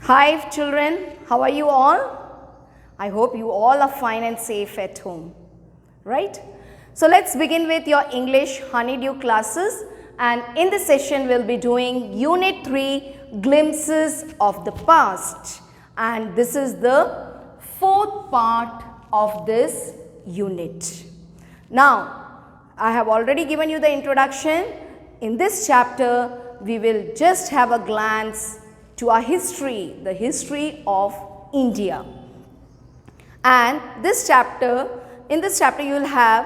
Hi children, how are you all? I hope you all are fine and safe at home, right? So let's begin with your English Honeydew classes, and in this session we'll be doing Unit 3 Glimpses of the Past, and this is the fourth part of this unit. Now, I have already given you the introduction. In this chapter, we will just have a glance to our history, the history of India. And in this chapter you will have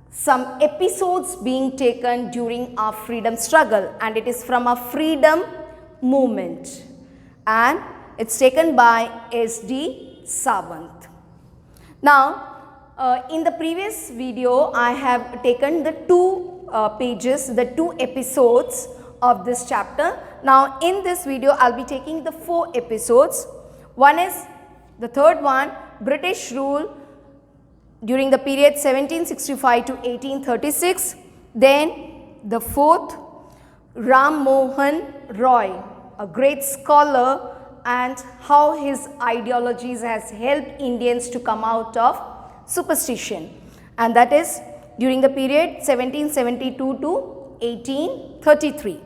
some episodes being taken during our freedom struggle, and it is from a freedom movement, and it's taken by S.D. Sawant. Now, in the previous video, I have taken the two episodes of this chapter. Now, in this video, I'll be taking the 4 episodes. One is the third one, British rule during the period 1765 to 1836. Then the fourth, Ram Mohan Roy, a great scholar, and how his ideologies has helped Indians to come out of superstition, and that is during the period 1772 to 1833.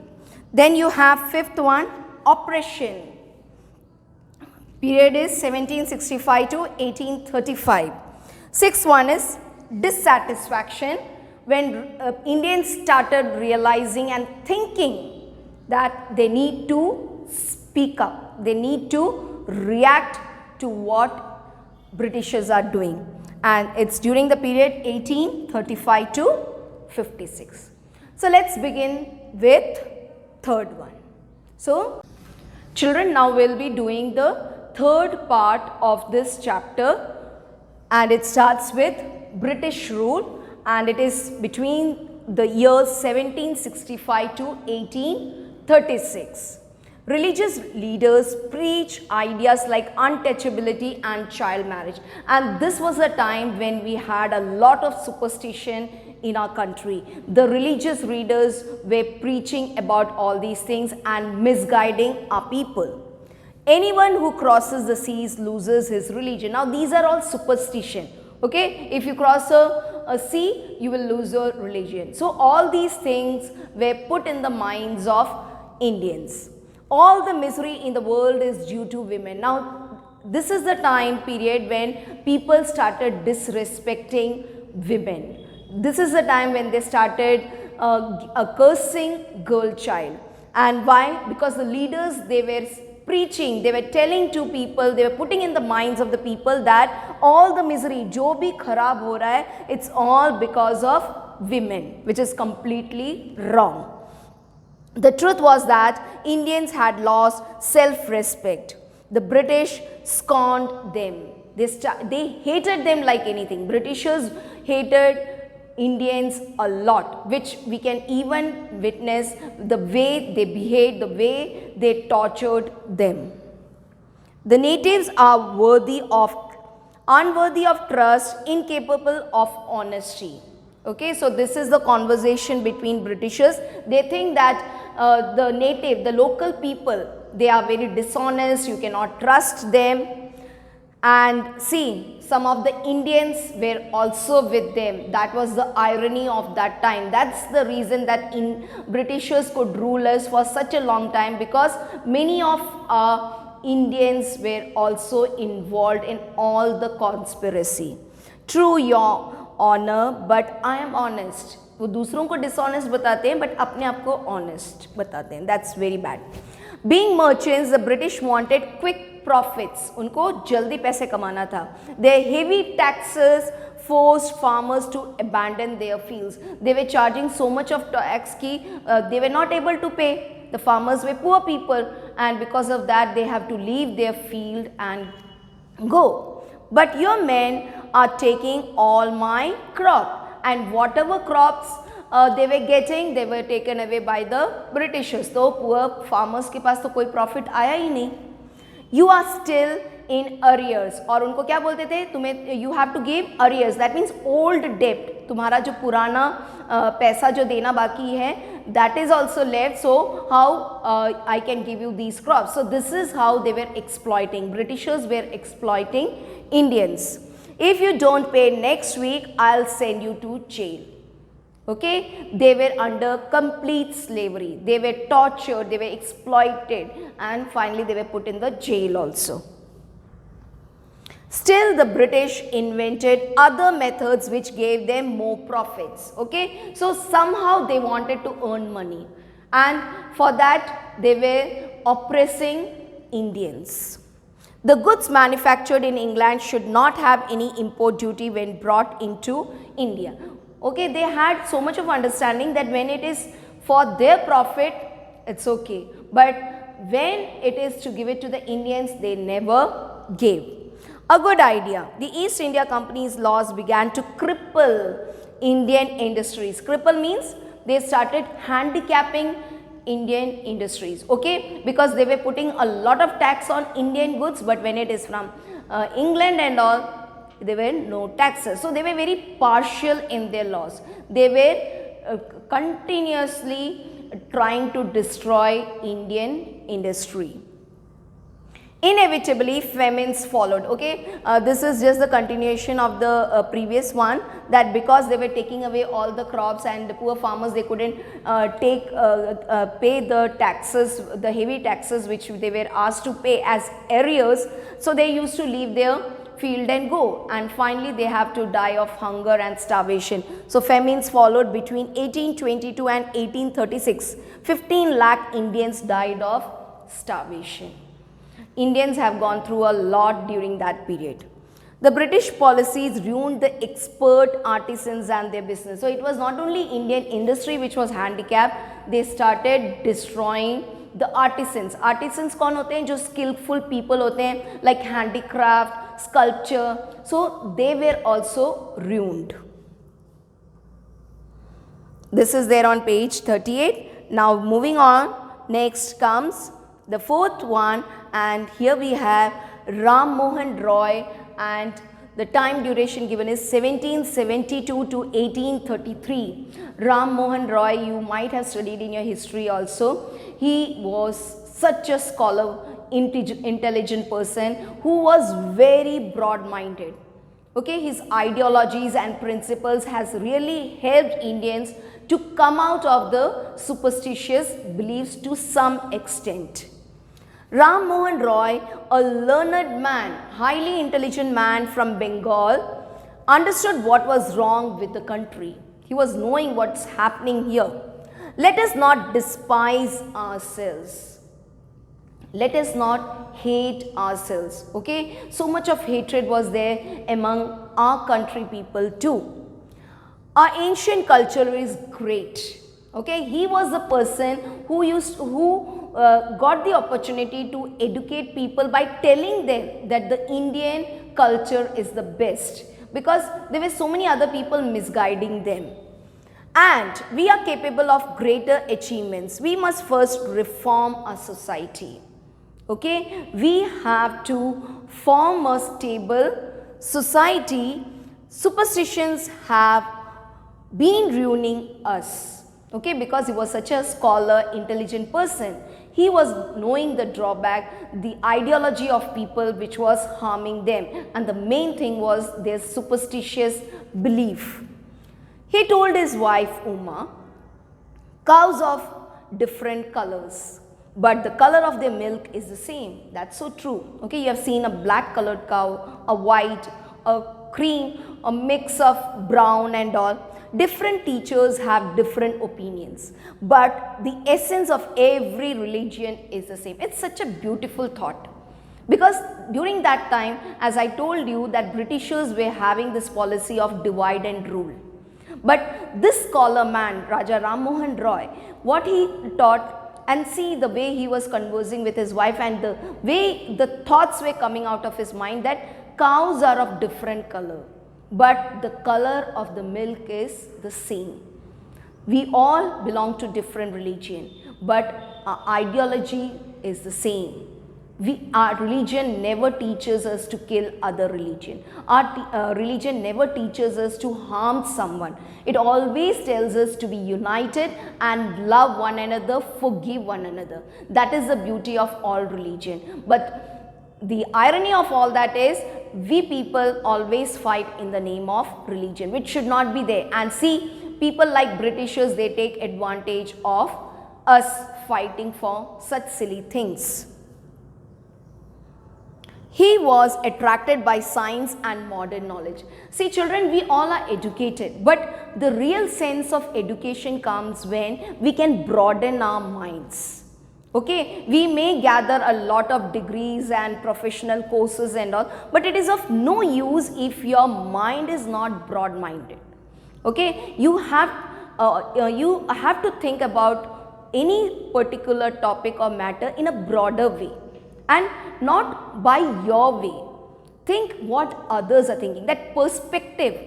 Then you have fifth one, oppression. Period is 1765 to 1835. Sixth one is dissatisfaction, when Indians started realizing and thinking that they need to speak up, they need to react to what Britishers are doing, and it's during the period 1835 to 56. So let's begin with third one. So children, now we'll be doing the third part of this chapter, and it starts with British rule, and it is between the years 1765 to 1836. Religious leaders preach ideas like untouchability and child marriage, and this was a time when we had a lot of superstition in our country. The religious leaders were preaching about all these things and misguiding our people. Anyone who crosses the seas loses his religion. Now, these are all superstition. Okay, if you cross a sea, you will lose your religion. So all these things were put in the minds of Indians. All the misery in the world is due to women. Now, this is the time period when people started disrespecting women. This is the time when they started cursing girl child. And why? Because the leaders, they were preaching, they were telling to people, they were putting in the minds of the people that all the misery, jo bhi kharab ho raha hai, it's all because of women, which is completely wrong. The truth was that Indians had lost self-respect. The British scorned them. They hated them like anything. Britishers hated Indians a lot, which we can even witness the way they behaved, the way they tortured them. The natives are unworthy of trust, incapable of honesty. Okay, so this is the conversation between Britishers. They think that the local people, they are very dishonest, you cannot trust them. And see, some of the Indians were also with them. That was the irony of that time. That's the reason that Britishers could rule us for such a long time, because many of Indians were also involved in all the conspiracy. True, your honor, but I am honest. वो दूसरों को dishonest बताते हैं, but अपने आप को honest बताते हैं. That's very bad. Being merchants, the British wanted quick profits. उनको जल्दी पैसे कमाना था. Their heavy taxes forced farmers to abandon their fields. They were charging so much of tax कि they were not able to pay. The farmers were poor people, and because of that they have to leave their field and go. But your men are taking all my crop, and whatever crops they were getting, they were taken away by the Britishers. So poor farmers के पास तो कोई profit आया ही नहीं. You are still in arrears, और उनको क्या बोलते थे, तुम्हें you have to give arrears, that means old debt. तुम्हारा जो पुराना पैसा जो देना बाकी है, that is also left, so how I can give you these crops. So this is how they were exploiting, Britishers were exploiting Indians. If you don't pay next week, I'll send you to jail. Okay, they were under complete slavery, they were tortured, they were exploited, and finally they were put in the jail also. Still, the British invented other methods which gave them more profits. Okay, so somehow they wanted to earn money, and for that they were oppressing Indians. The goods manufactured in England should not have any import duty when brought into India. Okay, they had so much of understanding that when it is for their profit, it's okay, but when it is to give it to the Indians, they never gave. A good idea. The East India Company's laws began to cripple Indian industries. Cripple means they started handicapping Indian industries, okay, because they were putting a lot of tax on Indian goods, but when it is from England and all, there were no taxes. So they were very partial in their laws. They were continuously trying to destroy Indian industry. Inevitably, famines followed. Okay, this is just the continuation of the previous one, that because they were taking away all the crops and the poor farmers, they couldn't pay the taxes, the heavy taxes which they were asked to pay as arrears. So they used to leave their field and go, and finally they have to die of hunger and starvation. So famines followed between 1822 and 1836. 15 lakh Indians died of starvation. Indians have gone through a lot during that period. The British policies ruined the expert artisans and their business. So it was not only Indian industry which was handicapped, they started destroying the artisans. Artisans कौन होते हैं? जो skillful people होते हैं, like handicraft, sculpture. So they were also ruined. This is there on page 38. Now moving on, next comes the fourth one, and here we have Ram Mohan Roy, and the time duration given is 1772 to 1833. Ram Mohan Roy, you might have studied in your history also. He was such a scholar, intelligent person who was very broad-minded. Okay, his ideologies and principles has really helped Indians to come out of the superstitious beliefs to some extent. Ram Mohan Roy, a learned man, highly intelligent man from Bengal, understood what was wrong with the country. He was knowing what's happening here. Let us not despise ourselves. Let us not hate ourselves. Okay, so much of hatred was there among our country people too. Our ancient culture is great. Okay, he was the person who got the opportunity to educate people by telling them that the Indian culture is the best, because there were so many other people misguiding them. And we are capable of greater achievements. We must first reform our society. Okay, we have to form a stable society. Superstitions have been ruining us. Okay, because he was such a scholar, intelligent person. He was knowing the drawback, the ideology of people which was harming them, and the main thing was their superstitious belief. He told his wife Uma, cows of different colors, but the color of their milk is the same. That's so true. Okay, you have seen a black colored cow, a white, a cream, a mix of brown and all. Different teachers have different opinions, but the essence of every religion is the same. It's such a beautiful thought, because during that time, as I told you, that Britishers were having this policy of divide and rule. But this scholar man, Raja Ram Mohan Roy, what he taught, and see the way he was conversing with his wife and the way the thoughts were coming out of his mind, that cows are of different color, but the color of the milk is the same. We all belong to different religion, but our ideology is the same. Our religion never teaches us to kill other religion. Our religion never teaches us to harm someone. It always tells us to be united and love one another, forgive one another. That is the beauty of all religion. But the irony of all that is, we people always fight in the name of religion, which should not be there. And see, people like Britishers, they take advantage of us fighting for such silly things. He was attracted by science and modern knowledge. See children, we all are educated, but the real sense of education comes when we can broaden our minds. Okay, we may gather a lot of degrees and professional courses and all, but it is of no use if your mind is not broad-minded. Okay, you have to think about any particular topic or matter in a broader way, and not by your way. Think what others are thinking. That perspective,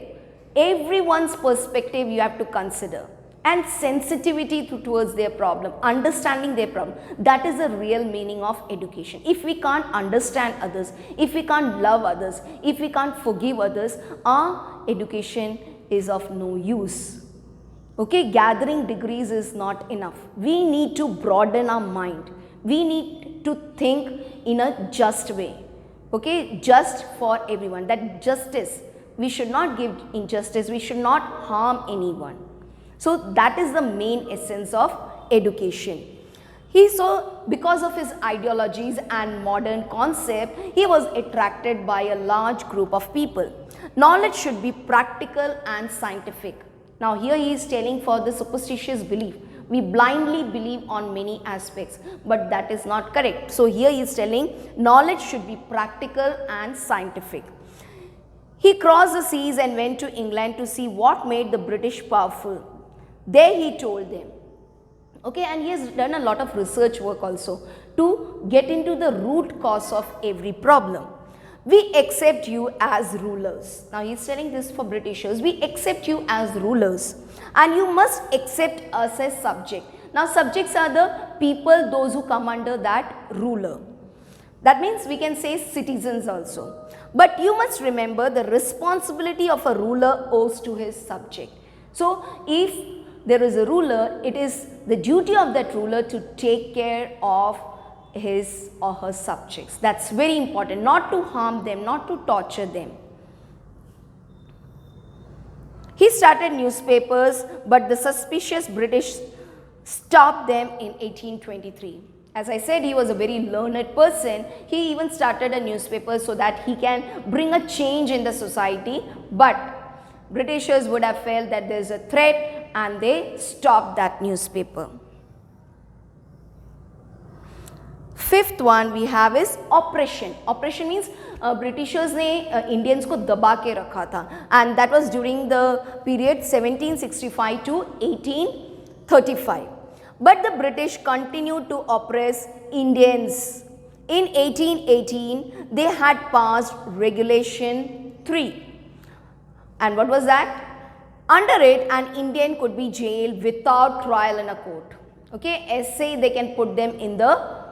everyone's perspective you have to consider, and sensitivity towards their problem, understanding their problem. That is the real meaning of education. If we can't understand others, if we can't love others, if we can't forgive others, our education is of no use. Okay, gathering degrees is not enough. We need to broaden our mind. We need to think in a just way. Okay, just for everyone. That justice, we should not give injustice, we should not harm anyone. So that is the main essence of education. Because of his ideologies and modern concept, he was attracted by a large group of people. Knowledge should be practical and scientific. Now here he is telling for the superstitious belief. We blindly believe on many aspects, but that is not correct. So here he is telling knowledge should be practical and scientific. He crossed the seas and went to England to see what made the British powerful. There he told them. Okay, and he has done a lot of research work also to get into the root cause of every problem. We accept you as rulers. Now he is telling this for Britishers. We accept you as rulers, and you must accept us as subject. Now subjects are the people, those who come under that ruler. That means we can say citizens also. But you must remember the responsibility of a ruler owes to his subject. So if there is a ruler, it is the duty of that ruler to take care of his or her subjects. That's very important, not to harm them, not to torture them. He started newspapers, but the suspicious British stopped them in 1823. As I said, he was a very learned person. He even started a newspaper so that he can bring a change in the society, but Britishers would have felt that there is a threat and they stopped that newspaper. Fifth one we have is oppression. Oppression means Britishers ने Indians को दबा के रखा था, and that was during the period 1765 to 1835. But the British continued to oppress Indians. In 1818, they had passed Regulation 3. And what was that? Under it, an Indian could be jailed without trial in a court. Okay, essay they can put them in the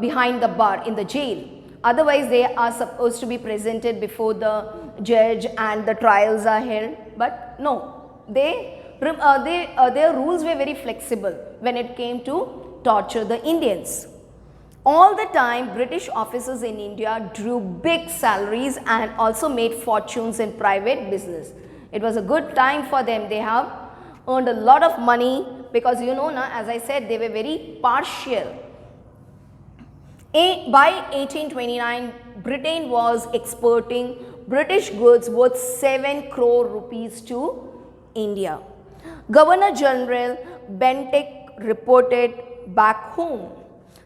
behind the bar in the jail. Otherwise, they are supposed to be presented before the judge and the trials are held. But no, their rules were very flexible when it came to torture the Indians. All the time, British officers in India drew big salaries and also made fortunes in private business. It was a good time for them. They have earned a lot of money because, you know, as I said, they were very partial. By 1829, Britain was exporting British goods worth 7 crore rupees to India. Governor General Bentinck reported back home,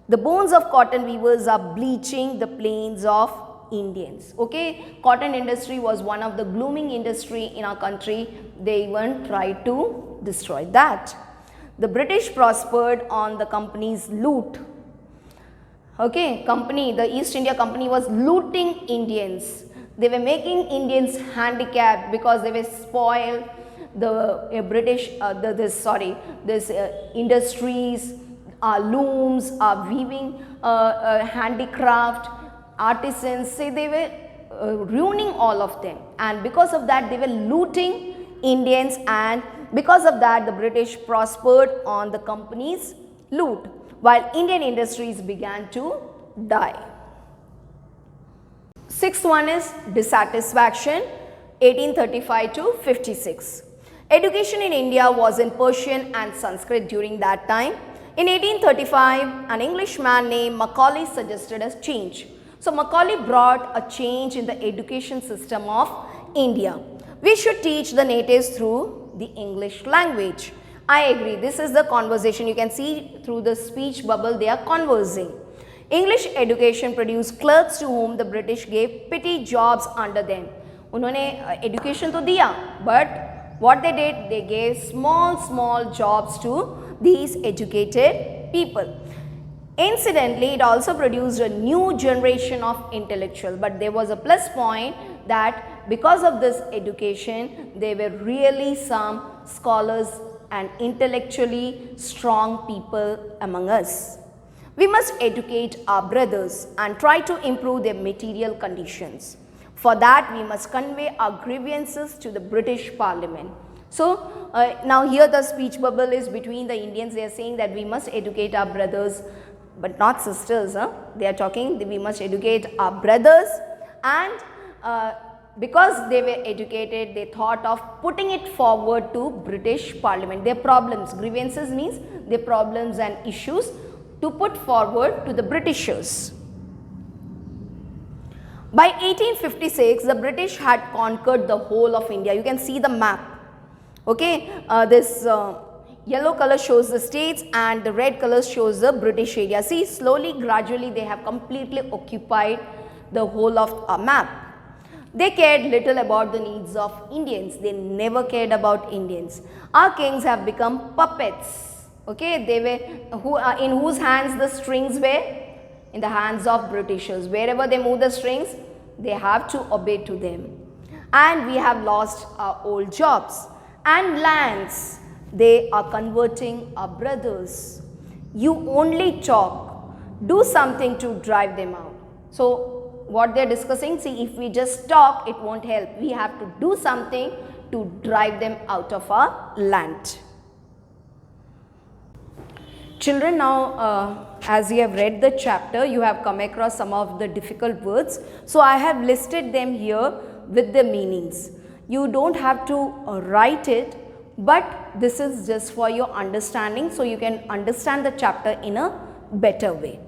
the bones of cotton weavers are bleaching the plains of Indians. Okay, cotton industry was one of the blooming industry in our country. They even tried to destroy that. The British prospered on the company's loot. Okay, the East India Company was looting Indians. They were making Indians handicapped because they were spoiled. The industries, our looms, our weaving handicraft, artisans, say they were ruining all of them, and because of that they were looting Indians, and because of that the British prospered on the company's loot, while Indian industries began to die. Sixth one is dissatisfaction, 1835 to 56. Education in India was in Persian and Sanskrit during that time. In 1835, an Englishman named Macaulay suggested a change. So Macaulay brought a change in the education system of India. We should teach the natives through the English language. I agree, this is the conversation. You can see through the speech bubble they are conversing. English education produced clerks to whom the British gave petty jobs under them. उन्होंने education तो दिया, but what they did, they gave small jobs to these educated people. Incidentally, it also produced a new generation of intellectuals, but there was a plus point that because of this education, there were really some scholars and intellectually strong people among us. We must educate our brothers and try to improve their material conditions. For that, we must convey our grievances to the British Parliament. So, now here the speech bubble is between the Indians. They are saying that we must educate our brothers, but not sisters. They are talking that we must educate our brothers, and because they were educated, they thought of putting it forward to British Parliament. Their problems, grievances means their problems and issues, to put forward to the Britishers. By 1856, the British had conquered the whole of India. You can see the map. Okay, this yellow color shows the states and the red color shows the British area. See, slowly, gradually they have completely occupied the whole of our map. They cared little about the needs of Indians. They never cared about Indians. Our kings have become puppets. Okay, they were in whose hands the strings were? In the hands of Britishers. Wherever they move the strings, they have to obey to them. And we have lost our old jobs and lands. They are converting our brothers. You only talk. Do something to drive them out. So, what they are discussing, see, if we just talk, it won't help. We have to do something to drive them out of our land. Children, now as you have read the chapter, you have come across some of the difficult words. So, I have listed them here with the meanings. You don't have to write it, but this is just for your understanding, so you can understand the chapter in a better way.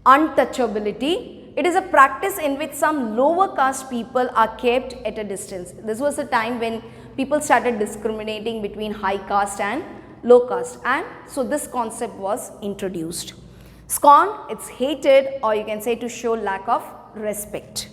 Untouchability. It is a practice in which some lower caste people are kept at a distance. This was a time when people started discriminating between high caste and low caste, and so this concept was introduced. Scorn, it's hated, or you can say to show lack of respect.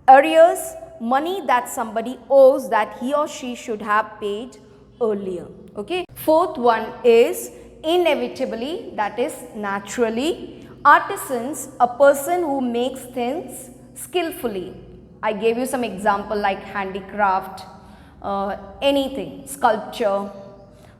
Arrears, money that somebody owes that he or she should have paid earlier. Okay. Fourth one is inevitably, that is naturally. Artisans, a person who makes things skillfully. I gave you some example like handicraft, anything, sculpture.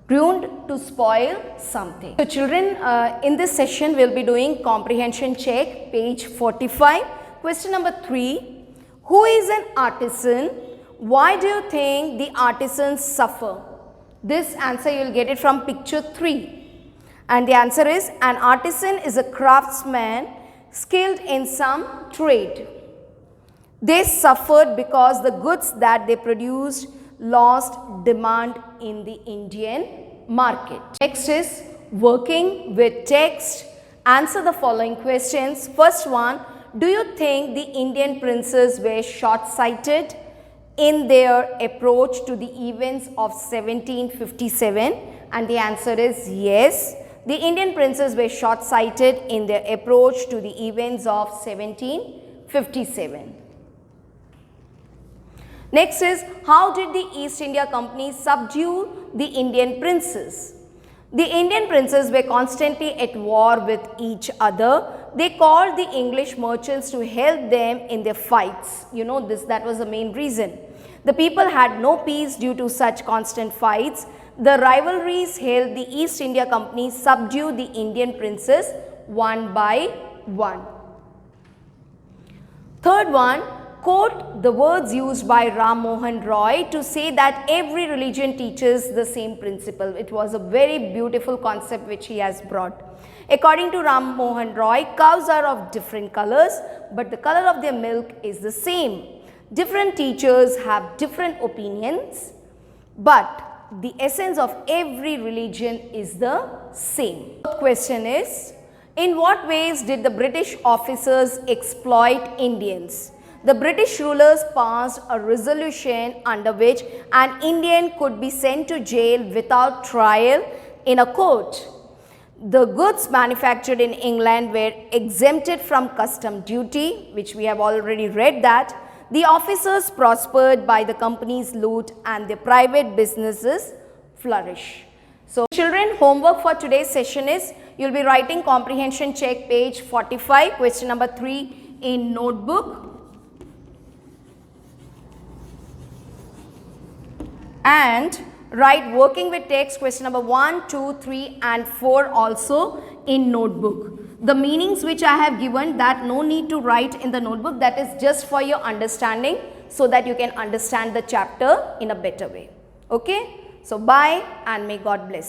Ruined, to spoil something. So children, in this session we will be doing comprehension check, page 45. Question number 3. Who is an artisan? Why do you think the artisans suffer? This answer you will get it from picture 3. And the answer is, an artisan is a craftsman skilled in some trade. They suffered because the goods that they produced lost demand in the Indian market. Next is working with text. Answer the following questions. First one, do you think the Indian princes were short-sighted in their approach to the events of 1757? And the answer is yes. The Indian princes were short-sighted in their approach to the events of 1757. Next is, how did the East India Company subdue the Indian princes? The Indian princes were constantly at war with each other. They called the English merchants to help them in their fights. You know that was the main reason. The people had no peace due to such constant fights. The rivalries helped the East India Company subdue the Indian princes one by one. Third one, quote the words used by Ram Mohan Roy to say that every religion teaches the same principle. It was a very beautiful concept which he has brought. According to Ram Mohan Roy, cows are of different colors, but the color of their milk is the same. Different teachers have different opinions, but the essence of every religion is the same. The question is, in what ways did the British officers exploit Indians? The British rulers passed a resolution under which an Indian could be sent to jail without trial in a court. The goods manufactured in England were exempted from custom duty, which we have already read that. The officers prospered by the company's loot and their private businesses flourish. So children, homework for today's session is, you will be writing comprehension check page 45, question number 3 in notebook. And write working with text question number 1, 2, 3 and 4 also in notebook. The meanings which I have given, that no need to write in the notebook, that is just for your understanding so that you can understand the chapter in a better way. Okay? So bye and may God bless you.